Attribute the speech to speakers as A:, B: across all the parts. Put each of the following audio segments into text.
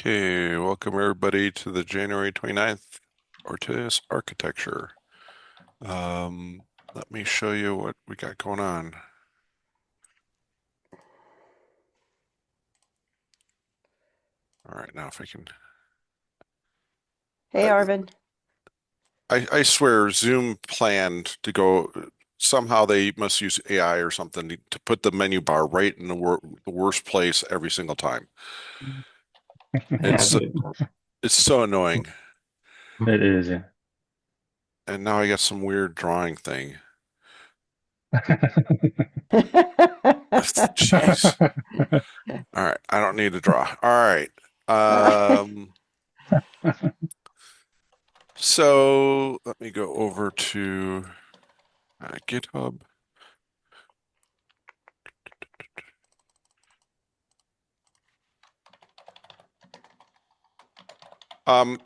A: Okay, welcome everybody to the January 29th Ortelius architecture. Let me show you what we got going on. All right, now if I can,
B: Hey,
A: I,
B: Arvin.
A: I swear Zoom planned to go, somehow they must use AI or something to put the menu bar right in the worst place every single time. It's
C: Yeah,
A: it's so annoying.
C: it is. Yeah.
A: And now I got some weird drawing thing. Jeez. All right, I don't need to draw. All right. Um, So let me go over to GitHub.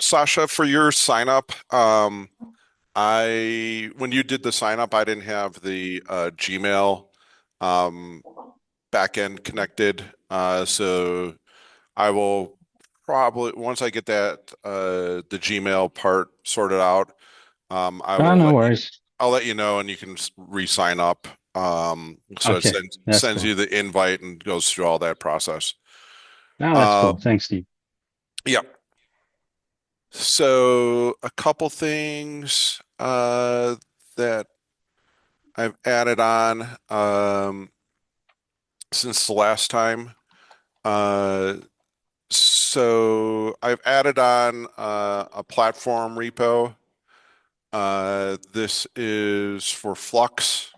A: Sasha, for your sign up, I when you did the sign up, I didn't have the Gmail um, backend connected. So I will probably once I get that the Gmail part sorted out, I
C: No,
A: will
C: no
A: let you.
C: worries.
A: I'll let you know, and you can re-sign up. So it
C: Okay, that's
A: sends
C: cool.
A: you the invite and goes through all that process.
C: No, that's
A: Uh,
C: cool. Thanks, Steve.
A: yeah. So a couple things that I've added on since the last time. Uh, so I've added on a platform repo. This is for Flux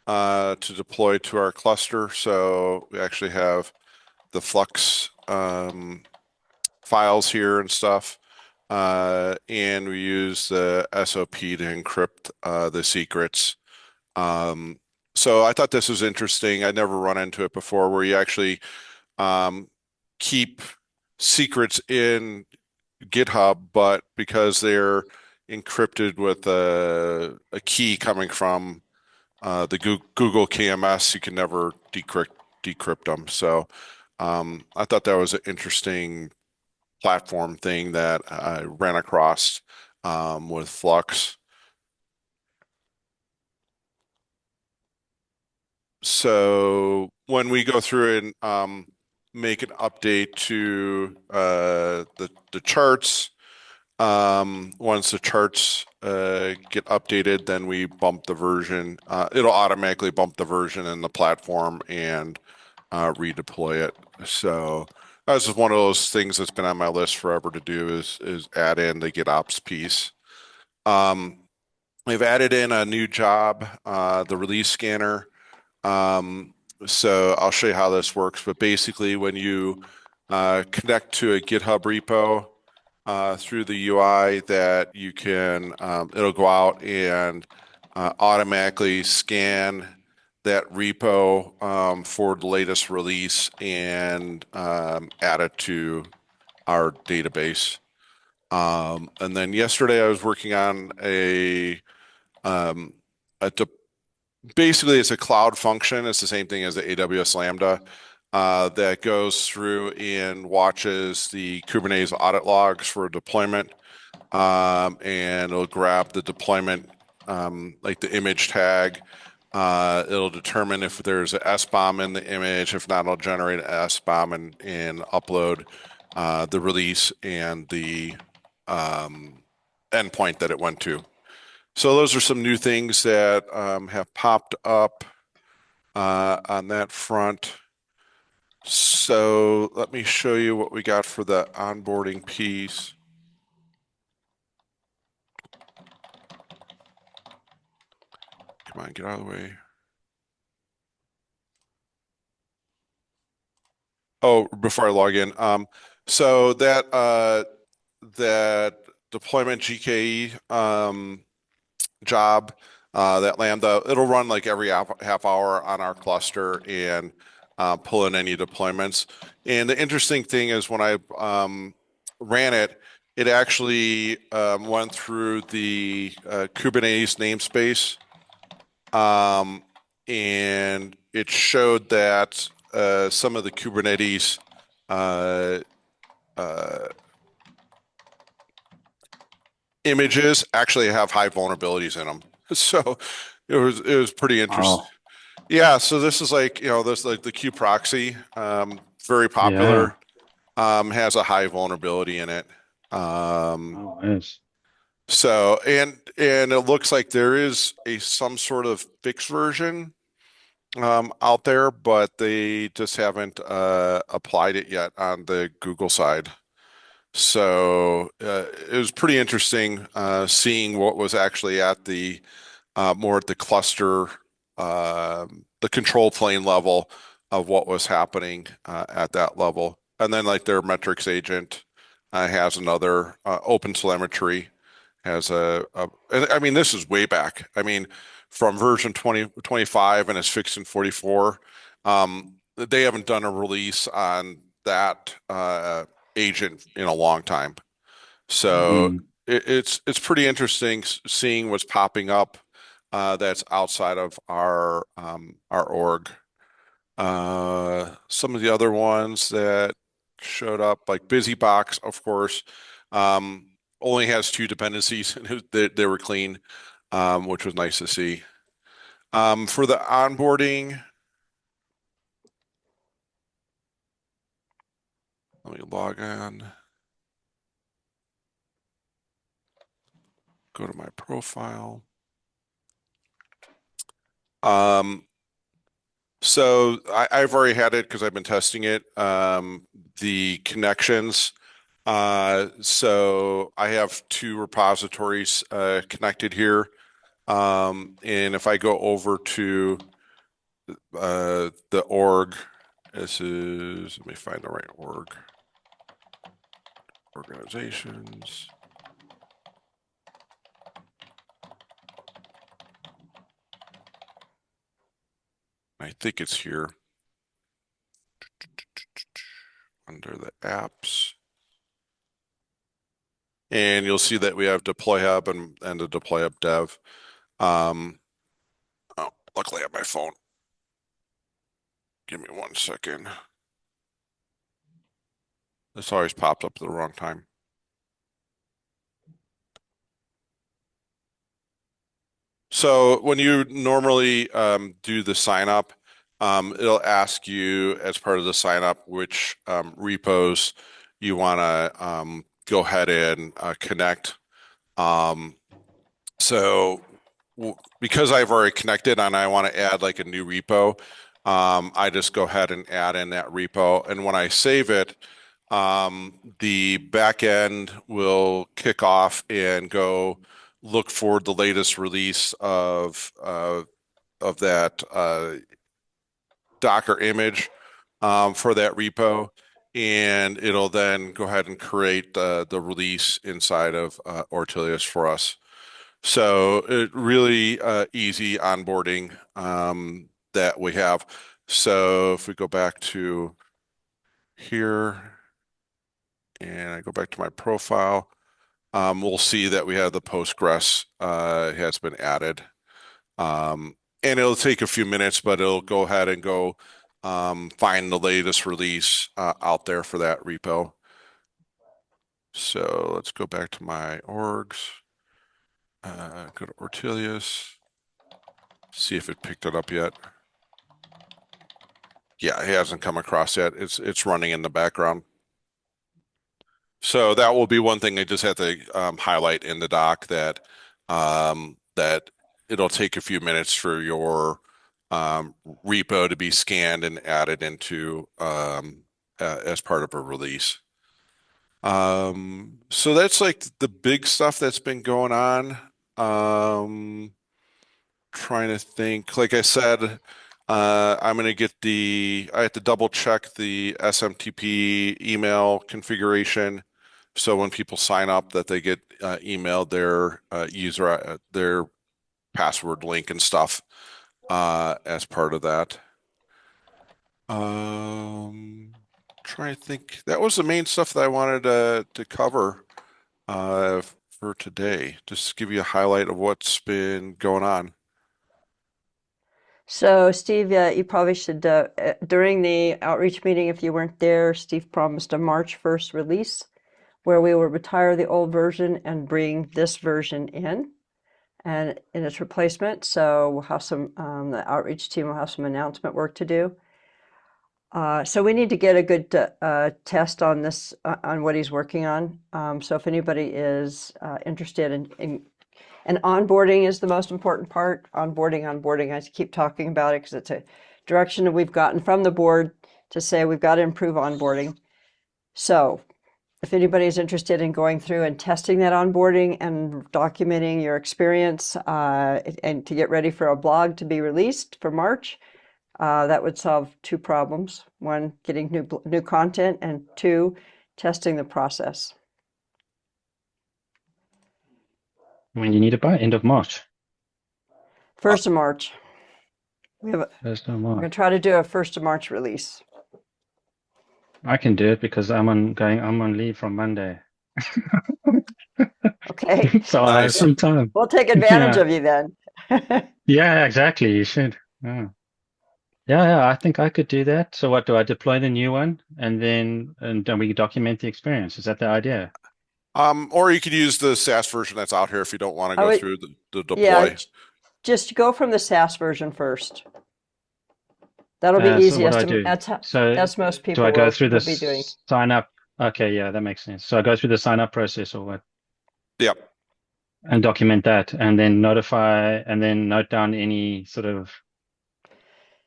A: to deploy to our cluster. So we actually have the Flux files here and stuff. And we use the SOP to encrypt the secrets. Um, so I thought this was interesting. I'd never run into it before where you actually um, keep secrets in GitHub, but because they're encrypted with a key coming from the Google KMS, you can never decrypt them. So I thought that was an interesting platform thing that I ran across with Flux. So when we go through and make an update to the charts, once the charts get updated, then we bump the version. It'll automatically bump the version in the platform and redeploy it. So that's just one of those things that's been on my list forever to do is add in the GitOps piece. Um, we've added in a new job, the release scanner. So I'll show you how this works. But basically, when you connect to a GitHub repo through the UI, that you can, it'll go out and automatically scan that repo for the latest release and add it to our database. And then yesterday, I was working on um, a de basically it's a cloud function. It's the same thing as the AWS Lambda that goes through and watches the Kubernetes audit logs for deployment, and it'll grab the deployment, like the image tag. It'll determine if there's an SBOM in the image. If not, it'll generate an SBOM and upload the release and the endpoint that it went to. So those are some new things that have popped up on that front. So let me show you what we got for the onboarding piece. Come on, get out of the way. Oh, before I log in, so that deployment GKE job, that Lambda, it'll run like every half hour on our cluster and pull in any deployments. And the interesting thing is when I ran it, it actually went through the Kubernetes namespace, um, and it showed that some of the Kubernetes uh, uh, images actually have high vulnerabilities in them. So it was pretty interesting.
C: Oh,
A: Yeah, so this is like, this like the Q proxy, very
C: yeah.
A: popular, has a high vulnerability in it. Um,
C: Oh, it is.
A: and it looks like there is a some sort of fixed version out there, but they just haven't applied it yet on the Google side. So it was pretty interesting seeing what was actually at the more at the cluster, the control plane level of what was happening at that level. And then like their metrics agent has another open telemetry, has and I mean, this is way back. I mean, from version 2025 and it's fixed in 44. They haven't done a release on that agent in a long time. So
C: Mm.
A: it's pretty interesting seeing what's popping up that's outside of our org. Some of the other ones that showed up, like BusyBox, of course, um, only has two dependencies, and they were clean, which was nice to see. For the onboarding, let me log on, go to my profile. Um, So I've already had it because I've been testing it. The connections. So I have two repositories connected here. And if I go over to the org, let me find the right organizations. I think it's here under the apps. And you'll see that we have Deploy Hub and the Deploy Hub dev. Um, oh, luckily I have my phone. Give me 1 second. This always pops up at the wrong time. So when you normally do the sign up, it'll ask you as part of the sign up which repos you want to go ahead and connect. Um, so because I've already connected and I want to add like a new repo, I just go ahead and add in that repo. And when I save it, the back end will kick off and go look for the latest release of that Docker image for that repo, and it'll then go ahead and create the release inside of Ortelius for us. So it really easy onboarding that we have. So if we go back to here and I go back to my profile, we'll see that we have the Postgres has been added. And it'll take a few minutes, but it'll go ahead and go find the latest release out there for that repo. So let's go back to my orgs, go to Ortelius, see if it picked it up yet. Yeah, it hasn't come across yet. It's running in the background. So that will be one thing I just have to highlight in the doc that it'll take a few minutes for your repo to be scanned and added into as part of a release. So that's like the big stuff that's been going on. Trying to think. Like I said, I'm gonna I have to double check the SMTP email configuration. So when people sign up that they get emailed their their password link and stuff as part of that. Um, Trying to think. That was the main stuff that I wanted to cover uh, for today. Just to give you a highlight of what's been going on.
B: So, Steve, you probably should, during the outreach meeting, if you weren't there, Steve promised a March 1st release where we will retire the old version and bring this version in its replacement. So we'll have the outreach team will have some announcement work to do. So we need to get a good test on this, on what he's working on. So if anybody is interested and onboarding is the most important part. Onboarding. I keep talking about it because it's a direction that we've gotten from the board to say we've got to improve onboarding. So if anybody is interested in going through and testing that onboarding and documenting your experience and to get ready for a blog to be released for March, that would solve two problems. One, getting new content, and two, testing the process.
C: When you need it by end of March.
B: 1st of March.
C: First of
B: We're going
C: March.
B: to try to do a 1st of March release.
C: I can do it because I'm on leave from Monday.
B: Okay.
C: So I have
A: Nice.
C: some time.
B: We'll take advantage
C: Yeah.
B: of you then.
C: Yeah, exactly. You should. Yeah. Yeah, I think I could do that. So what do I deploy the new one and then we document the experience? Is that the idea?
A: Or you could use the SaaS version that's out here if you don't want to
B: I
A: go
B: would,
A: through the
B: yeah,
A: deploy.
B: just go from the SaaS version first. That'll be
C: So what do
B: easiest.
C: I do? So
B: That's most
C: do
B: people
C: I go through
B: will be doing.
C: this sign up? Okay, yeah, that makes sense. So I go through the sign up process or what
A: Yep.
C: and document that and then notify and then note down any sort of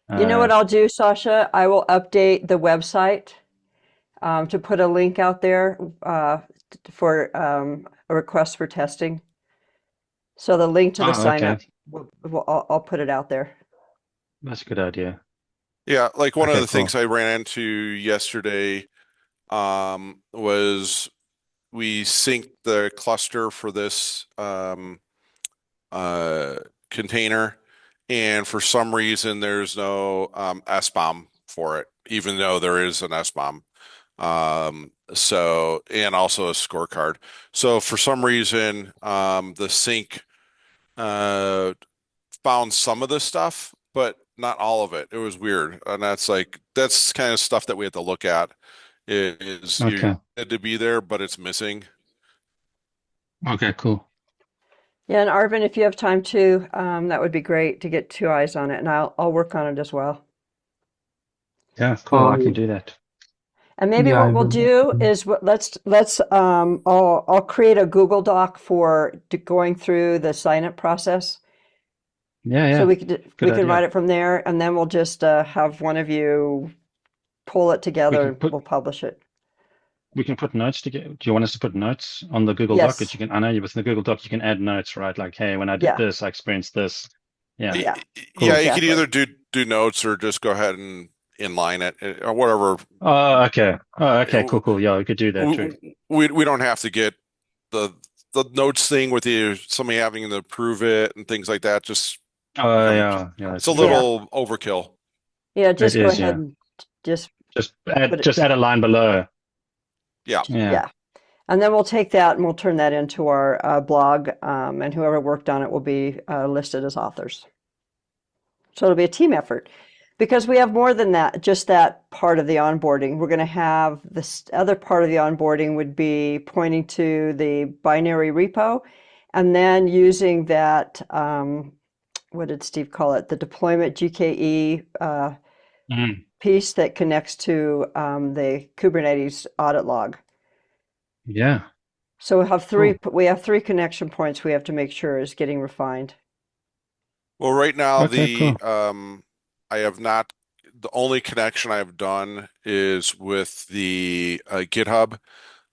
B: You know
C: uh
B: what I'll do, Sasha? I will update the website to put a link out there for a request for testing. So the link to the
C: oh,
B: sign
C: okay.
B: up, I'll put it out there.
C: That's a good idea.
A: Yeah, like one of
C: Okay,
A: the things
C: cool.
A: I ran into yesterday was we synced the cluster for this uh, container, and for some reason there's no SBOM for it, even though there is an SBOM. So, and also a scorecard. So for some reason, the sync uh, found some of this stuff, but not all of it. It was weird, and that's kind of stuff that we have to look at. Is you
C: Okay.
A: had to be there, but it's missing.
C: Okay, cool.
B: Yeah, and Arvin, if you have time too, that would be great to get two eyes on it, and I'll work on it as well.
C: Yeah, cool.
D: Uh,
C: I can do that.
B: And maybe
D: yeah, I
B: what we'll
D: will.
B: do is let's I'll create a Google Doc for going through the sign up process.
C: Yeah,
B: So
C: yeah. Good
B: we can write
C: idea.
B: it from there, and then we'll just have one of you pull it
C: We
B: together
C: can
B: and
C: put
B: we'll publish it.
C: we can put notes together. Do you want us to put notes on the Google Doc that
B: Yes.
C: you can, I know you within the Google Doc, you can add notes, right? Like, hey, when I did
B: Yeah.
C: this, I experienced this. Yeah,
B: Yeah.
A: Yeah,
C: cool.
A: you could
B: Exactly.
A: either do notes or just go ahead and inline it or whatever.
C: Oh, okay. Oh, okay, cool, cool. Yeah, we could do that, true.
A: We don't have to get the the notes thing with somebody having to prove it and things like that. Just
C: Oh,
A: um,
C: yeah, yeah,
A: it's a
C: that's true.
B: Yeah.
A: little overkill.
B: Yeah.
C: It
B: Just go
C: is,
B: ahead
C: yeah.
B: and just put
C: Just
B: it.
C: add a line below.
A: Yeah.
C: Yeah.
B: Yeah. And then we'll take that and we'll turn that into our blog, and whoever worked on it will be listed as authors. So it'll be a team effort because we have more than that, just that part of the onboarding. We're going to have this other part of the onboarding would be pointing to the binary repo and then using that, what did Steve call it? The deployment GKE
C: Mhm.
B: piece that connects to the Kubernetes audit log.
C: Yeah,
B: So
C: cool.
B: we have three connection points we have to make sure is getting refined.
A: Well, right now
C: Okay, cool.
A: I have not. The only connection I've done is with the GitHub.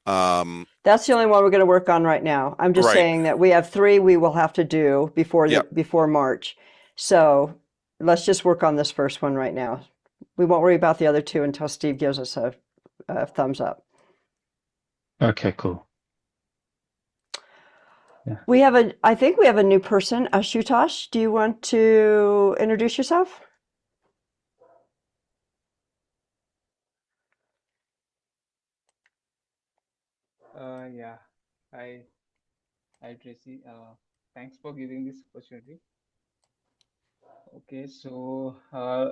A: Um,
B: That's the only one we're going to work on right now. I'm just
A: right.
B: saying that we have three we will have to do
A: Yep.
B: before March. So let's just work on this first one right now. We won't worry about the other two until Steve gives us a thumbs up.
C: Okay, cool. Yeah.
B: I think we have a new person, Ashutosh. Do you want to introduce yourself?
D: Yeah. Hi, hi Tracy. Thanks for giving this opportunity. Okay, so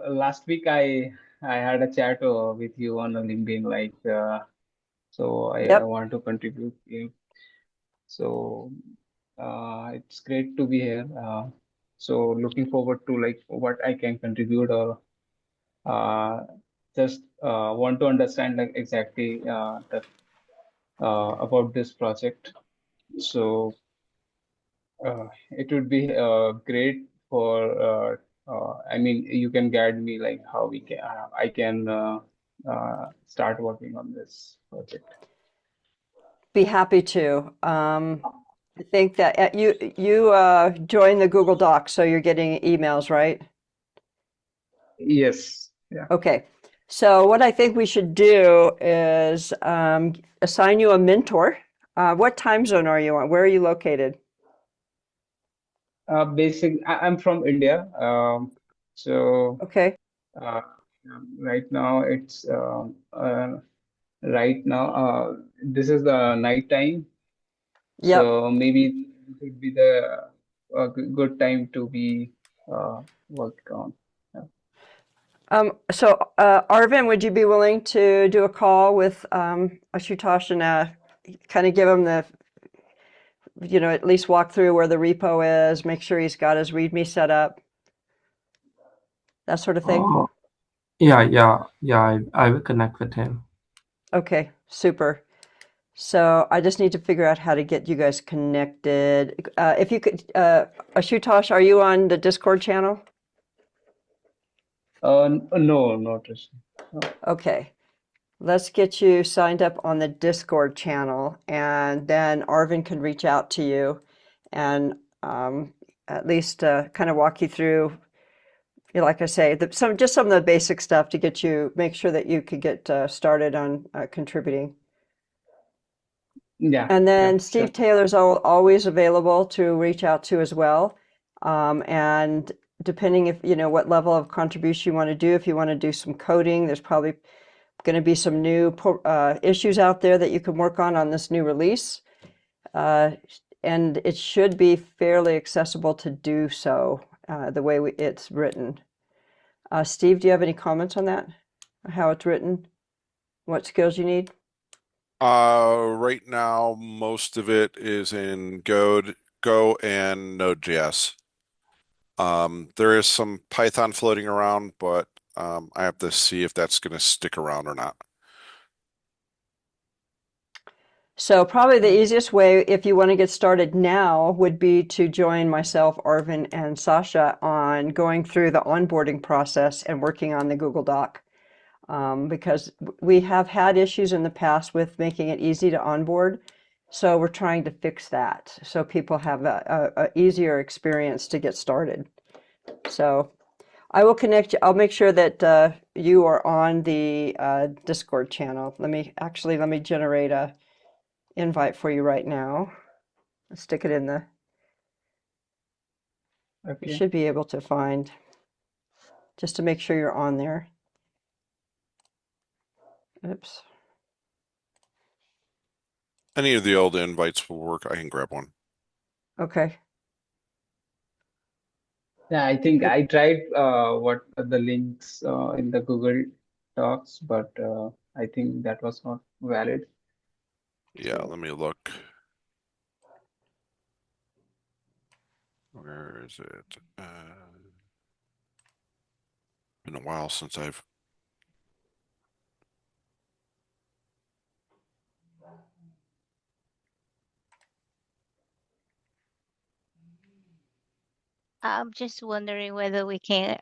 D: last week I had a chat with you on LinkedIn, like so I
B: Yep.
D: want to contribute. Yeah. So it's great to be here. So looking forward to like what I can contribute or uh, just want to understand like exactly the about this project. So it would be great for I mean you can guide me like how we can I can start working on this project.
B: Be happy to. I think that you joined the Google Docs, so you're getting emails, right?
D: Yes. Yeah.
B: Okay. So what I think we should do is assign you a mentor. What time zone are you on? Where are you located?
D: I'm from India. So
B: Okay.
D: uh, right now it's right now this is the night time.
B: Yep.
D: So maybe this would be the good time to be worked on. Yeah.
B: Arvin, would you be willing to do a call with Ashutosh and kind of give him at least walk through where the repo is, make sure he's got his README set up, that sort of thing?
E: Oh, yeah. I will connect with him.
B: Okay, super. So I just need to figure out how to get you guys connected. If you could, Ashutosh, are you on the Discord channel?
D: No, not really. No.
B: Okay. Let's get you signed up on the Discord channel, and then Arvin can reach out to you and at least kind of walk you through, like I say, some of the basic stuff to make sure that you could get started on contributing.
D: Yeah,
B: And
D: yeah,
B: then
D: sure.
B: Steve Taylor's always available to reach out to as well. And depending if what level of contribution you want to do, if you want to do some coding, there's probably going to be some new issues out there that you can work on this new release. And it should be fairly accessible to do so the way it's written. Steve, do you have any comments on that? How it's written? What skills you need?
A: Right now, most of it is in Go and Node.js. There is some Python floating around, but I have to see if that's going to stick around or not.
B: So probably the easiest way, if you want to get started now, would be to join myself, Arvin, and Sasha on going through the onboarding process and working on the Google Doc. Because we have had issues in the past with making it easy to onboard. So we're trying to fix that so people have a easier experience to get started. So I will connect you. I'll make sure that you are on the Discord channel. Let me generate a invite for you right now. Let's stick it in you
D: Okay.
B: should be able to find, just to make sure you're on there. Oops.
A: Any of the old invites will work. I can grab one.
B: Okay.
D: Yeah, I think I tried what the links in the Google Docs, but I think that was not valid.
A: Yeah,
D: So
A: let me look. Where is it? Been a while since I've.
F: I'm just wondering whether we can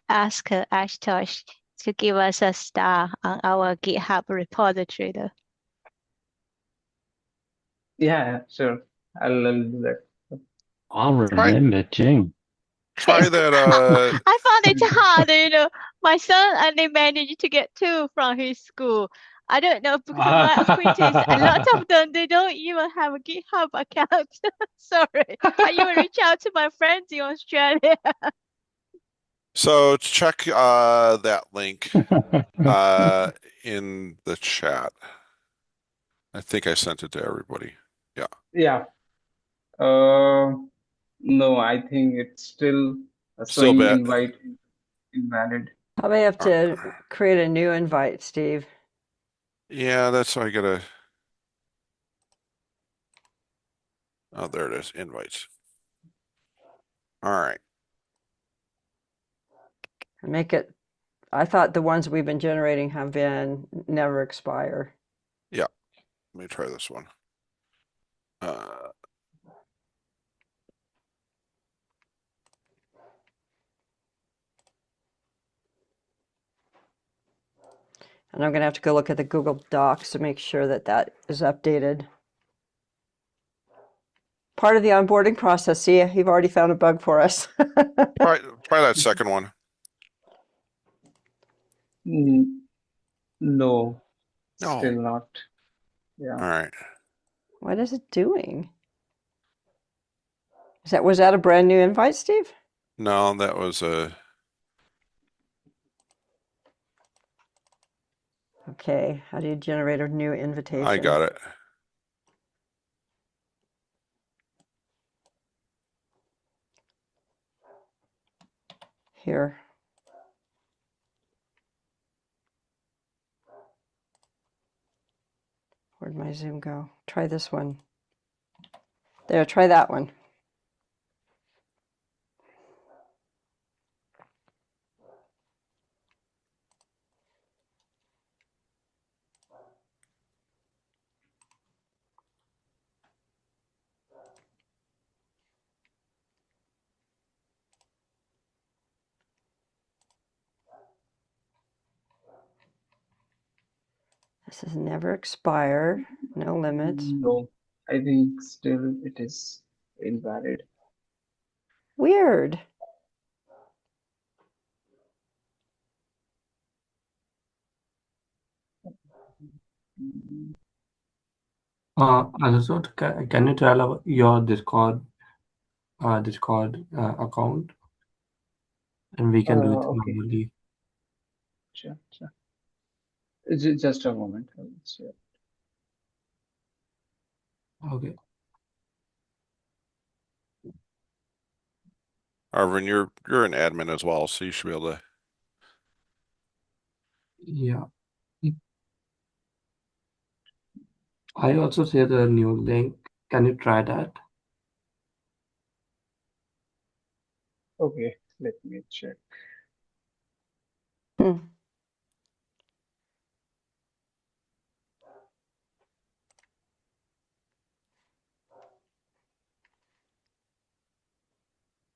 F: ask Ashtosh to give us a star on our GitHub repository, though.
D: yeah, sure. I'll do that.
C: I'll
A: Try
C: remember Jing.
A: try that.
F: I found it hard. My son only managed to get 2 from his school. I don't know because my acquaintances, a lot of them, they don't even have a GitHub account. Sorry. I even reach out to my friends in Australia.
A: So check that link in the chat. I think I sent it to everybody. Yeah.
D: Yeah. Uh, no, I think it's still
A: Still
D: showing
A: bad.
D: invite invalid.
B: Probably have to create a new invite, Steve.
A: Yeah, that's why I gotta. Oh, there it is. Invites. All right.
B: Make it, I thought the ones we've been generating have been never expire.
A: Yeah. Let me try this one.
B: And I'm going to have to go look at the Google Docs to make sure that that is updated. Part of the onboarding process. See, you've already found a bug for us.
A: Try that second one.
D: Mm, no,
A: No.
D: still not. Yeah.
A: All right.
B: What is it doing? Was that a brand new invite, Steve?
A: No, that was a.
B: Okay, how do you generate a new invitation?
A: I got it.
B: Here. Where'd my Zoom go? Try this one. There, try that one. This is never expire, no limits.
D: No, I think still it is invalid.
B: Weird.
E: Also, can you tell your Discord account, and we can do it
D: Okay,
E: normally.
D: sure. Just a moment. I will share.
E: Okay.
A: Arvin, you're an admin as well, so you should be able to.
E: Yeah. I also share the new link. Can you try that?
D: Okay, let me check.
B: Hmm.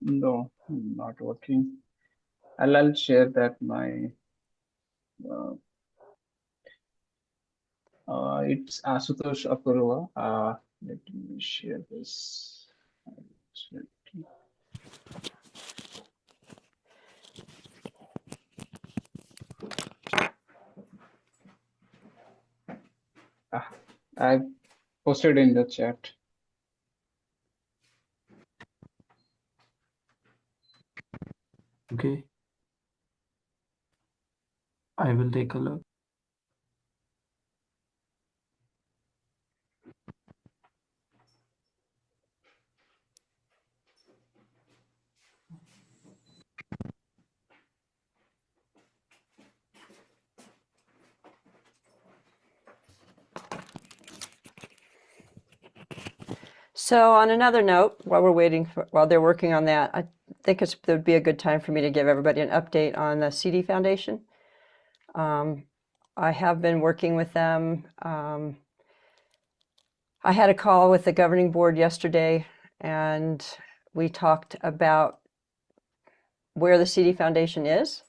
D: No, not working. I'll share that my it's Asutosh Apurva. Let me share this. I posted in the chat.
E: Okay. I will take a look.
B: So on another note, while they're working on that, I think it would be a good time for me to give everybody an update on the CD Foundation. I have been working with them. I had a call with the governing board yesterday, and we talked about where the CD Foundation is.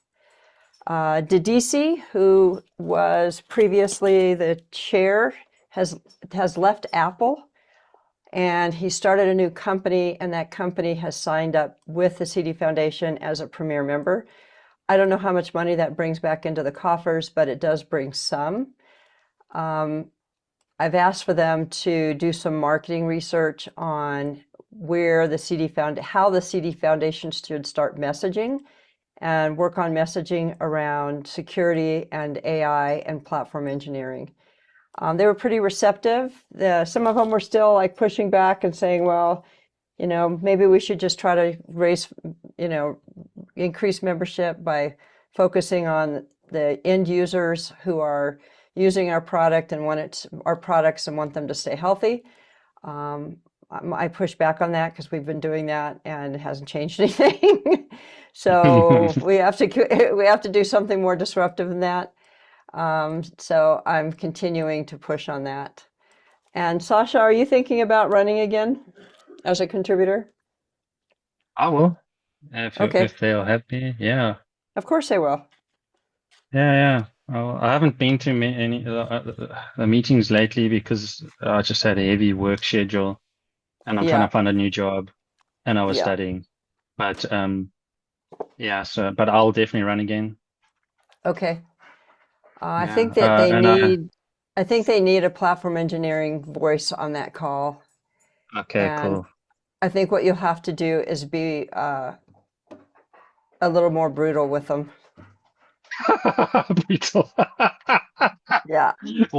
B: Didisi, who was previously the chair, has left Apple, and he started a new company, and that company has signed up with the CD Foundation as a premier member. I don't know how much money that brings back into the coffers, but it does bring some. I've asked for them to do some marketing research on how the CD Foundation should start messaging and work on messaging around security and AI and platform engineering. They were pretty receptive. Some of them were still like pushing back and saying, well, maybe we should just try to increase membership by focusing on the end users who are using our product and our products and want them to stay healthy. I push back on that because we've been doing that and it hasn't changed anything. So we have to do something more disruptive than that. So I'm continuing to push on that. And Sasha, are you thinking about running again as a contributor?
C: I will,
B: Okay,
C: if they'll have me. Yeah,
B: of course they will.
C: yeah. I haven't been to any meetings lately because I just had a heavy work schedule, and I'm trying
B: Yeah,
C: to find a new job, and I was
B: yeah.
C: studying. But yeah. But I'll definitely run again.
B: Okay. I
C: Yeah.
B: think that they
C: And I
B: need, I think they need a platform engineering voice on that call.
C: Okay,
B: And
C: cool.
B: I think what you'll have to do is be a little more brutal with them.
C: Brutal.
B: Yeah,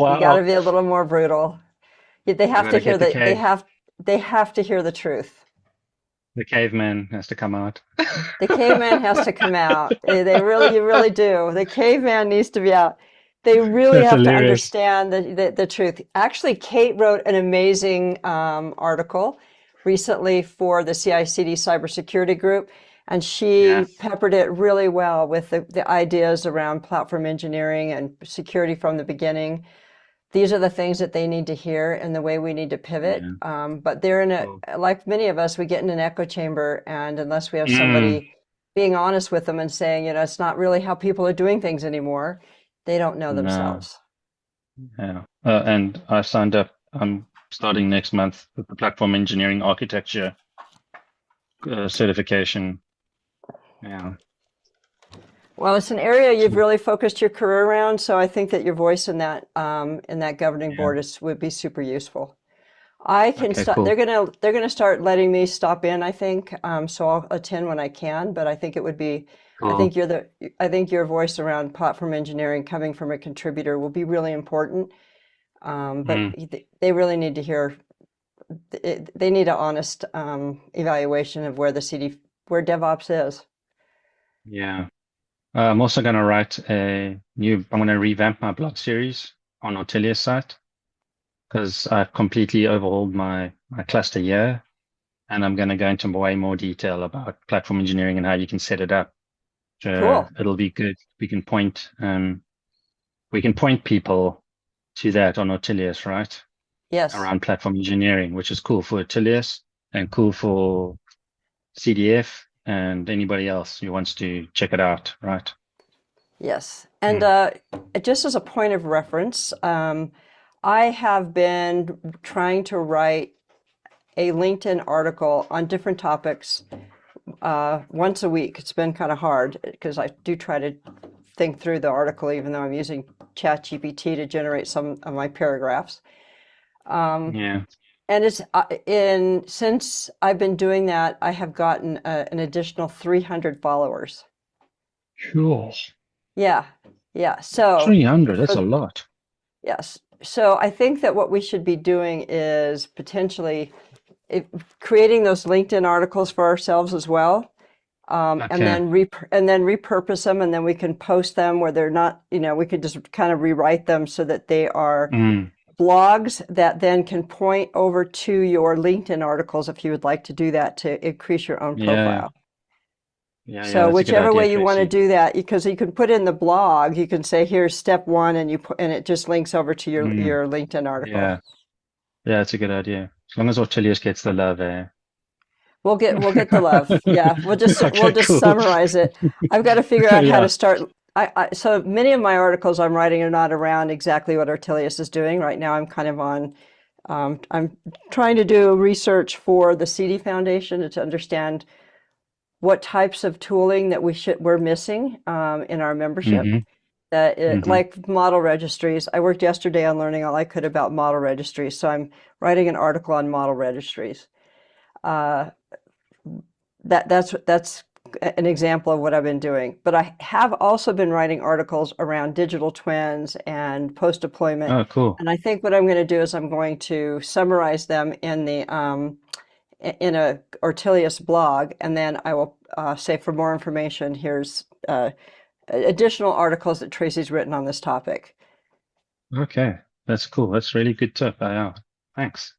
B: you got to
C: Wow.
B: be a little more brutal. They
C: I
B: have to
C: gotta
B: hear
C: get the
B: they have to hear the truth.
C: caveman has to come out.
B: The caveman has to come out. You really do. The caveman needs to be out. They really
C: That's
B: have to
C: hilarious.
B: understand the truth. Actually, Kate wrote an amazing article recently for the CI/CD cybersecurity group, and
C: Yeah,
B: she peppered it really well with the ideas around platform engineering and security from the beginning. These are the things that they need to hear and the way we need to pivot.
C: yeah,
B: But they're
C: cool.
B: like many of us, we get in an echo chamber, and unless we have
C: Mm,
B: somebody being honest with them and saying, it's not really how people are doing things anymore, they don't know
C: no,
B: themselves.
C: yeah. And I signed up. I'm starting next month with the platform engineering architecture certification. Yeah,
B: Well, it's an area you've
C: so,
B: really focused your career around, so I think that your voice in that governing
C: yeah.
B: board would be super useful. I can
C: Okay,
B: stop.
C: cool.
B: They're gonna start letting me stop in, I think. So I'll attend when I can. But I think it would be. I
C: Cool.
B: think I think your voice around platform engineering coming from a contributor will be really important. But
C: Mm,
B: they really need to hear. They need an honest evaluation of where DevOps is.
C: yeah. I'm also going to write I'm going to revamp my blog series on Ortelius site because I've completely overhauled my cluster here. And I'm going to go into way more detail about platform engineering and how you can set it up.
B: Cool.
C: It'll be good. We can point people to that on Ortelius, right?
B: Yes.
C: Around platform engineering, which is cool for Ortelius and cool for CDF and anybody else who wants to check it out, right?
B: Yes. And
C: Mm.
B: just as a point of reference, I have been trying to write a LinkedIn article on different topics once a week. It's been kind of hard because I do try to think through the article, even though I'm using ChatGPT to generate some of my paragraphs.
C: Yeah.
B: And since I've been doing that, I have gotten an additional 300 followers.
C: Cool.
B: Yeah, yeah. So
C: 300, that's a
B: for
C: lot.
B: yes, so I think that what we should be doing is potentially creating those LinkedIn articles for ourselves as well. And
C: Okay.
B: then repurpose them, and then we can post them where they're not, we could just kind of rewrite them so that they are
C: Mm.
B: blogs that then can point over to your LinkedIn articles if you would like to do that to increase your own
C: Yeah.
B: profile.
C: Yeah,
B: So
C: that's a good
B: whichever
C: idea,
B: way you want to
C: Tracy.
B: do that, because you can put in the blog, you can say here's step one, and and it just links over to
C: Mm.
B: your LinkedIn article.
C: Yeah. Yeah, that's a good idea. As long as Ortelius gets the love, eh?
B: We'll get the love. Yeah, we'll
C: Okay,
B: just
C: cool.
B: summarize it. I've got to figure out how
C: Yeah.
B: to start. So many of my articles I'm writing are not around exactly what Ortelius is doing right now. I'm kind of on. I'm trying to do research for the CD Foundation to understand what types of tooling that we're missing in our membership.
C: Mm-hmm. Mm-hmm.
B: Like model registries. I worked yesterday on learning all I could about model registries, so I'm writing an article on model registries. Uh, that's an example of what I've been doing. But I have also been writing articles around digital twins and post deployment.
C: Oh, cool.
B: And I think what I'm going to do is I'm going to summarize them in a Ortelius blog, and then I will say for more information, here's additional articles that Tracy's written on this topic.
C: Okay, that's cool. That's really good tip. Yeah, thanks.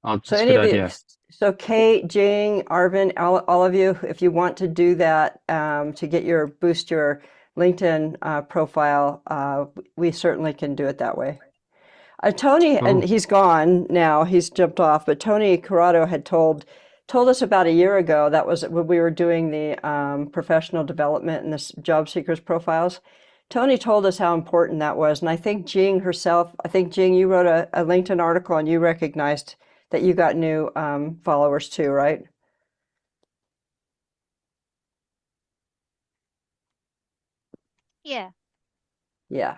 B: So
C: That's a
B: any
C: good
B: of you,
C: idea.
B: so Kate, Jing, Arvin, all of you, if you want to do that to get boost your LinkedIn profile, we certainly can do it that way. Tony, and
C: Cool.
B: he's gone now, he's jumped off, but Tony Corrado had told us about a year ago, that was when we were doing the professional development and the job seekers profiles. Tony told us how important that was. And I think Jing herself, you wrote a LinkedIn article and you recognized that you got new followers too, right?
F: Yeah.
B: Yeah.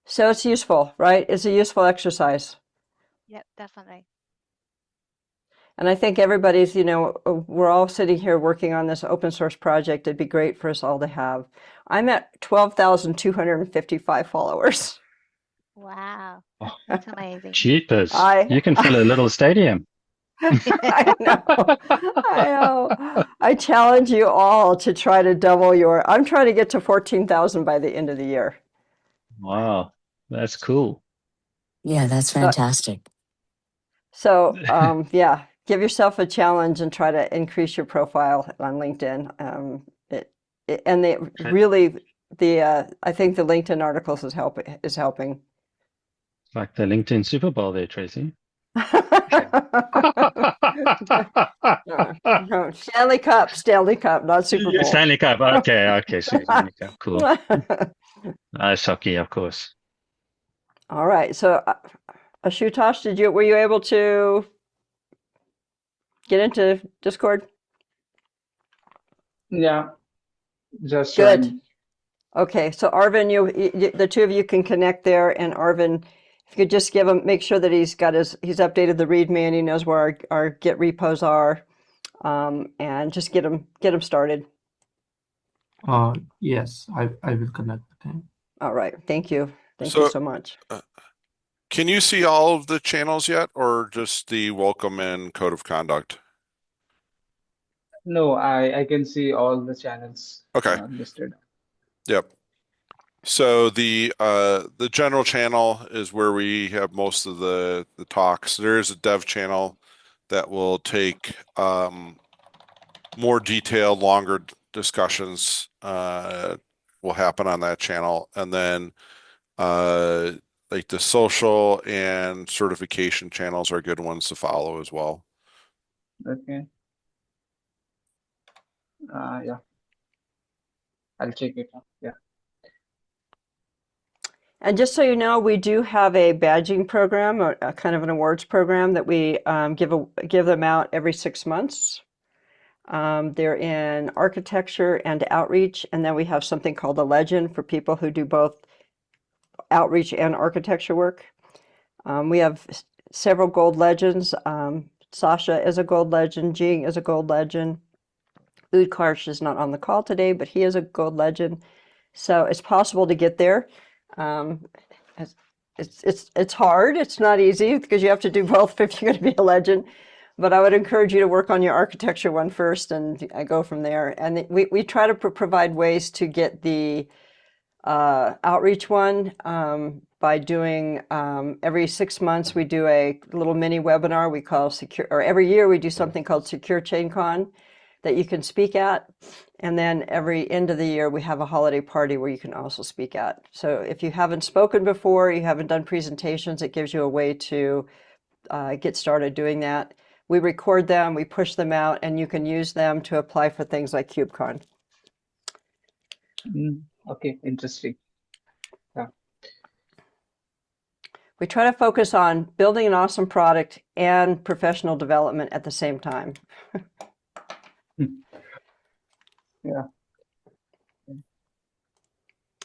B: So it's useful, right? It's a useful exercise.
F: Yep, definitely.
B: And I think everybody's, we're all sitting here working on this open source project. It'd be great for us all to have. I'm at 12,255 followers.
F: Wow.
C: Oh,
F: That's amazing.
C: cheapers.
B: I-
C: You can fill a little stadium.
B: I know. I challenge you all to try to double I'm trying to get to 14,000 by the end of the year.
C: Wow, that's cool.
G: Yeah, that's fantastic.
B: So, yeah, give yourself a challenge and try to increase your profile on LinkedIn. I think the LinkedIn articles is helping.
C: Like the LinkedIn Super Bowl there, Tracy.
B: No, Stanley Cup, not Super Bowl.
C: Stanley Cup. Okay, Stanley Cup. Cool. Ice hockey, of course.
B: All right. So, Ashutosh, were you able to get into Discord?
D: Yeah, just
B: Good.
D: joined.
B: Okay. So Arvin, the two of you can connect there, and Arvin, if you could just make sure that he's updated the README and he knows where our Git repos are, and just get him started.
E: Yes, I will connect with him.
B: All right. Thank you. Thank you so much.
A: Can you see all of the channels yet, or just the welcome and code of conduct?
D: No, I can see all the channels
A: Okay.
D: listed.
A: Yep. So the general channel is where we have most of the talks. There is a dev channel that will take more detailed, longer discussions will happen on that channel, and then like the social and certification channels are good ones to follow as well.
D: Okay. Yeah. I'll check it out. Yeah.
B: And just so you know, we do have a badging program, or a kind of an awards program that we give them out every 6 months. They're in architecture and outreach, and then we have something called a legend for people who do both outreach and architecture work. We have several gold legends. Sasha is a gold legend. Jing is a gold legend. Udkarsh is not on the call today, but he is a gold legend. So it's possible to get there. It's hard. It's not easy because you have to do both if you're going to be a legend. But I would encourage you to work on your architecture one first and go from there. And we try to provide ways to get the outreach one by doing every 6 months we do a little mini webinar we call secure, or every year we do something called Secure ChainCon that you can speak at. And then every end of the year we have a holiday party where you can also speak at. So if you haven't spoken before, you haven't done presentations, it gives you a way to get started doing that. We record them, we push them out, and you can use them to apply for things like KubeCon.
D: Okay, interesting. Yeah.
B: We try to focus on building an awesome product and professional development at the same time.
D: Yeah.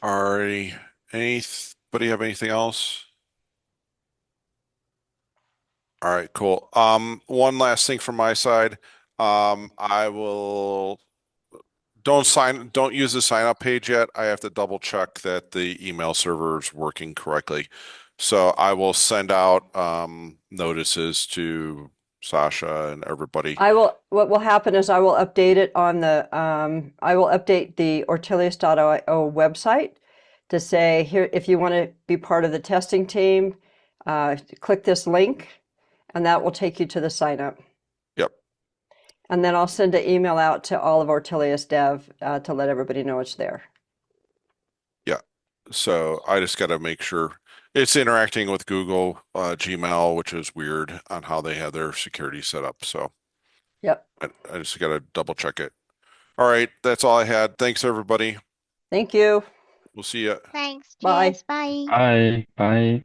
A: Alrighty. Anybody have anything else? All right, cool. One last thing from my side. I will don't use the sign up page yet. I have to double check that the email server is working correctly. So I will send out notices to Sasha and everybody.
B: What will happen is I will update it on I will update the Ortelius.io website to say here, if you want to be part of the testing team, click this link and that will take you to the sign up.
A: Yep.
B: And then I'll send an email out to all of Ortelius dev to let everybody know it's there.
A: Yeah. So I just got to make sure it's interacting with Google Gmail, which is weird on how they have their security set up. So
B: Yep.
A: I just got to double check it. All right. That's all I had. Thanks, everybody.
B: Thank you.
A: We'll see you.
F: Thanks.
B: Bye.
F: Cheers. Bye.
C: Bye. Bye.